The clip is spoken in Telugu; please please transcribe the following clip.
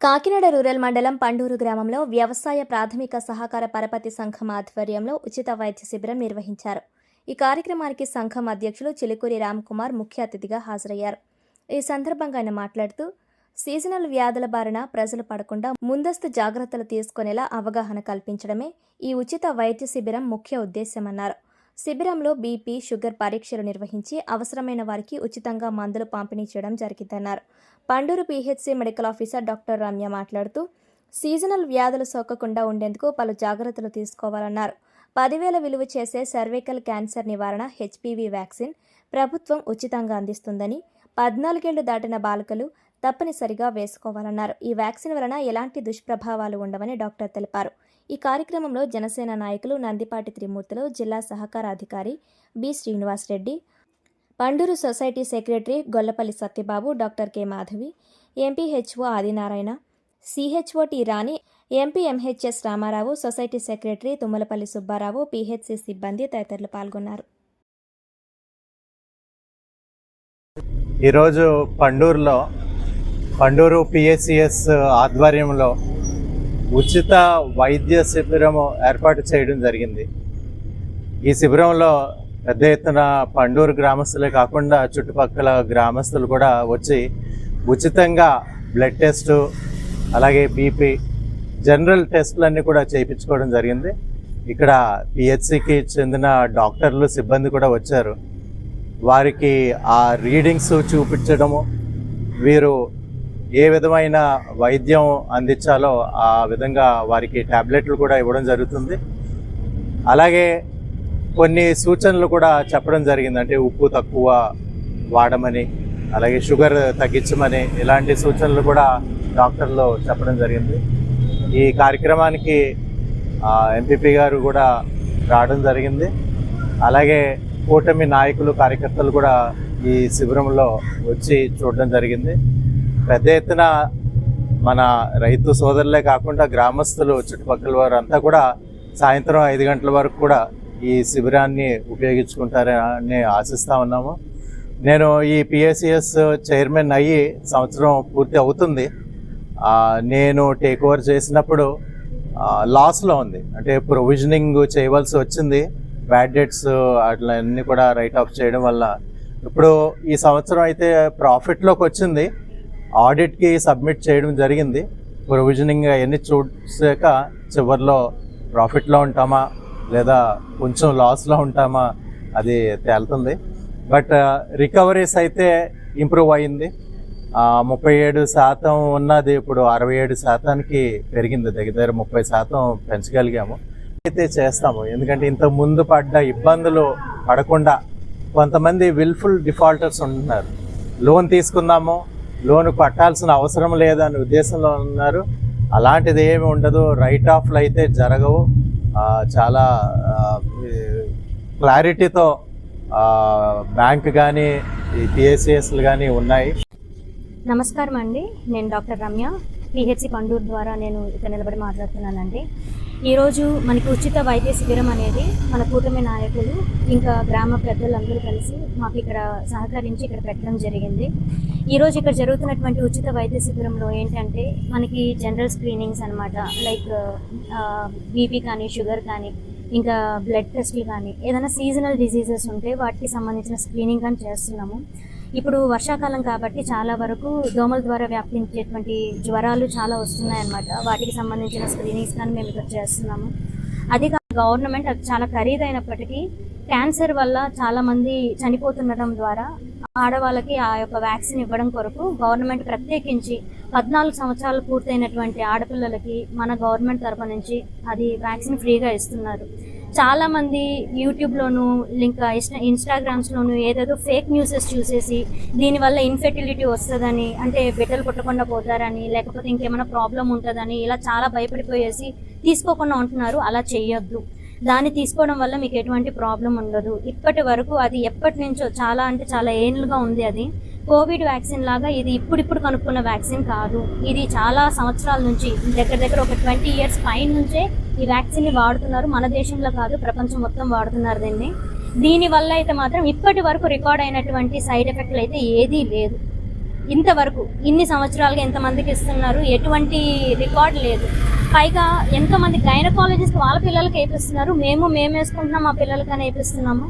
కాకినాడ రూరల్ మండలం పండూరు గ్రామంలో వ్యవసాయ ప్రాథమిక సహకార పరపతి సంఘం ఆధ్వర్యంలో ఉచిత వైద్య శిబిరం నిర్వహించారు. ఈ కార్యక్రమానికి సంఘం అధ్యక్షులు చిలుకూరి రామ్కుమార్ ముఖ్య అతిథిగా హాజరయ్యారు. ఈ సందర్భంగా ఆయన మాట్లాడుతూ, సీజనల్ వ్యాధుల బారిన ప్రజలు పడకుండా ముందస్తు జాగ్రత్తలు తీసుకునేలా అవగాహన కల్పించడమే ఈ ఉచిత వైద్య శిబిరం ముఖ్య ఉద్దేశ్యమన్నారు. శిబిరంలో బీపీ, షుగర్ పరీక్షలు నిర్వహించి అవసరమైన వారికి ఉచితంగా మందులు పంపిణీ చేయడం జరిగిందన్నారు. Panduru PHC medical officer doctor Ramya మాట్లాడుతూ, సీజనల్ వ్యాధులు సోకకుండా ఉండేందుకు పలు జాగ్రత్తలు తీసుకోవాలన్నారు. 10,000 విలువ చేసే సర్వైకల్ క్యాన్సర్ నివారణ హెచ్పివి వ్యాక్సిన్ ప్రభుత్వం ఉచితంగా అందిస్తుందని, 14 ఏళ్లు దాటిన బాలికలు తప్పనిసరిగా వేసుకోవాలన్నారు. ఈ వ్యాక్సిన్ వలన ఎలాంటి దుష్ప్రభావాలు ఉండవని డాక్టర్ తెలిపారు. ఈ కార్యక్రమంలో జనసేన నాయకులు నందిపాటి త్రిమూర్తులు, జిల్లా సహకార అధికారి B Srinivas Reddy, Panduru society secretary Gollapalli Satyababu, doctor K Madhavi, MPHO Adinarayana, CHO T Rani, MPMHS Ramarao, society secretary Tummalapalli Subbarao, PHC సిబ్బంది తదితరులు పాల్గొన్నారు. ఈరోజు పండూరు పిఎస్సిఎస్ ఆధ్వర్యంలో ఉచిత వైద్య శిబిరం ఏర్పాటు చేయడం జరిగింది. ఈ శిబిరంలో పెద్ద ఎత్తున పండూరు గ్రామస్తులే కాకుండా చుట్టుపక్కల గ్రామస్తులు కూడా వచ్చి ఉచితంగా బ్లడ్ టెస్టు, అలాగే బీపీ, జనరల్ టెస్టులన్నీ కూడా చేయించుకోవడం జరిగింది. ఇక్కడ పిహెచ్సికి చెందిన డాక్టర్లు, సిబ్బంది కూడా వచ్చారు. వారికి ఆ రీడింగ్స్ చూపించడము, వీరు ఏ విధమైన వైద్యం అందించాలో ఆ విధంగా వారికి ట్యాబ్లెట్లు కూడా ఇవ్వడం జరుగుతుంది. అలాగే కొన్ని సూచనలు కూడా చెప్పడం జరిగింది. అంటే ఉప్పు తక్కువ వాడమని, అలాగే షుగర్ తగ్గించమని, ఇలాంటి సూచనలు కూడా డాక్టర్లు చెప్పడం జరిగింది. ఈ కార్యక్రమానికి ఎంపీపీ గారు కూడా రావడం జరిగింది. అలాగే కూటమి నాయకులు, కార్యకర్తలు కూడా ఈ శిబిరంలో వచ్చి చూడడం జరిగింది. పెద్ద ఎత్తున మన రైతు సోదరులే కాకుండా గ్రామస్తులు, చుట్టుపక్కల వారు అంతా కూడా సాయంత్రం 5 గంటల వరకు కూడా ఈ శిబిరాన్ని ఉపయోగించుకుంటారని ఆశిస్తూ ఉన్నాము. నేను ఈ పిఎస్సిఎస్ చైర్మన్ అయ్యి సంవత్సరం పూర్తి అవుతుంది. నేను టేక్ ఓవర్ చేసినప్పుడు లాస్లో ఉంది, అంటే ప్రొవిజనింగ్ చేయవలసి వచ్చింది. బ్యాడ్ డెట్స్ అట్లా అన్నీ కూడా రైట్ ఆఫ్ చేయడం వల్ల ఇప్పుడు ఈ సంవత్సరం అయితే ప్రాఫిట్లోకి వచ్చింది. ఆడిట్కి సబ్మిట్ చేయడం జరిగింది. ప్రొవిజనింగ్ అవన్నీ చూసాక చివరిలో ప్రాఫిట్లో ఉంటామా లేదా కొంచెం లాస్లో ఉంటామా అది తేలుతుంది. బట్ రికవరీస్ అయితే ఇంప్రూవ్ అయ్యింది. 37% ఉన్నది ఇప్పుడు 67%కి పెరిగింది. దగ్గర 30% పెంచగలిగాము. అయితే చేస్తాము, ఎందుకంటే ఇంత ముందు పడ్డ ఇబ్బందులు పడకుండా కొంతమంది విల్ఫుల్ డిఫాల్టర్స్ ఉంటున్నారు. లోన్ తీసుకుందాము, లోన్ కట్టాల్సిన అవసరం లేదనే ఉద్దేశంలో ఉన్నారు. అలాంటిది ఏమి ఉండదు. రైట్ ఆఫ్లు అయితే జరగవు. చాలా క్లారిటీతో బ్యాంక్ కానీ పిఎస్సిఎస్లు కానీ ఉన్నాయి. నమస్కారం అండి, నేను డాక్టర్ రమ్య, పిహెచ్సి పండూరు ద్వారా నేను ఇక్కడ నిలబడి మాట్లాడుతున్నానండి. ఈరోజు మనకి ఉచిత వైద్య శిబిరం అనేది మన కూటమి నాయకులు ఇంకా గ్రామ పెద్దలందరూ కలిసి మాకు ఇక్కడ సహకరించి ఇక్కడ పెట్టడం జరిగింది. ఈరోజు ఇక్కడ జరుగుతున్నటువంటి ఉచిత వైద్య శిబిరంలో ఏంటంటే మనకి జనరల్ స్క్రీనింగ్స్ అనమాట, లైక్ బీపీ కానీ, షుగర్ కానీ, ఇంకా బ్లడ్ టెస్టులు కానీ, ఏదైనా సీజనల్ డిసీజెస్ ఉంటే వాటికి సంబంధించిన స్క్రీనింగ్ కానీ చేస్తున్నాము. ఇప్పుడు వర్షాకాలం కాబట్టి చాలా వరకు దోమల ద్వారా వ్యాపించేటువంటి జ్వరాలు చాలా వస్తున్నాయన్నమాట. వాటికి సంబంధించిన స్క్రీనింగ్స్ కానీ మేము ఇక్కడ చేస్తున్నాము. అది గవర్నమెంట్ అది చాలా ఖరీదైనప్పటికీ క్యాన్సర్ వల్ల చాలామంది చనిపోతుండడం ద్వారా ఆడవాళ్ళకి ఆ యొక్క వ్యాక్సిన్ ఇవ్వడం కొరకు గవర్నమెంట్ ప్రత్యేకించి 14 సంవత్సరాలు పూర్తయినటువంటి ఆడపిల్లలకి మన గవర్నమెంట్ తరఫు నుంచి అది వ్యాక్సిన్ ఫ్రీగా ఇస్తున్నారు. చాలామంది యూట్యూబ్లోను ఇంకా ఇన్స్టాగ్రామ్స్లోను ఏదేదో ఫేక్ న్యూసెస్ చూసేసి దీనివల్ల ఇన్ఫెర్టిలిటీ వస్తుందని, అంటే బిడ్డలు పుట్టకుండా పోతారని, లేకపోతే ఇంకేమైనా ప్రాబ్లం ఉంటుందని ఇలా చాలా భయపడిపోయేసి తీసుకోకుండా ఉంటున్నారు. అలా చేయొద్దు. దాన్ని తీసుకోవడం వల్ల మీకు ఎటువంటి ప్రాబ్లం ఉండదు. ఇప్పటి వరకు అది ఎప్పటి నుంచో చాలా ఏళ్ళుగా ఉంది. అది కోవిడ్ వ్యాక్సిన్ లాగా ఇది ఇప్పుడు కనుక్కున్న వ్యాక్సిన్ కాదు. ఇది చాలా సంవత్సరాల నుంచి, దగ్గర ఒక 20 years పైన నుంచే ఈ వ్యాక్సిన్ని వాడుతున్నారు. మన దేశంలో కాదు, ప్రపంచం మొత్తం వాడుతున్నారు దీనివల్ల అయితే మాత్రం ఇప్పటి వరకు రికార్డ్ అయినటువంటి సైడ్ ఎఫెక్ట్లు అయితే ఏదీ లేదు. ఇంతవరకు ఇన్ని సంవత్సరాలుగా ఎంతమందికి ఇస్తున్నారు, ఎటువంటి రికార్డ్ లేదు. పైగా ఎంతోమంది గైనకాలజిస్ట్ వాళ్ళ పిల్లలకి వేపిస్తున్నారు, మేము వేసుకుంటున్నాం, మా పిల్లలకని వేపిస్తున్నాము.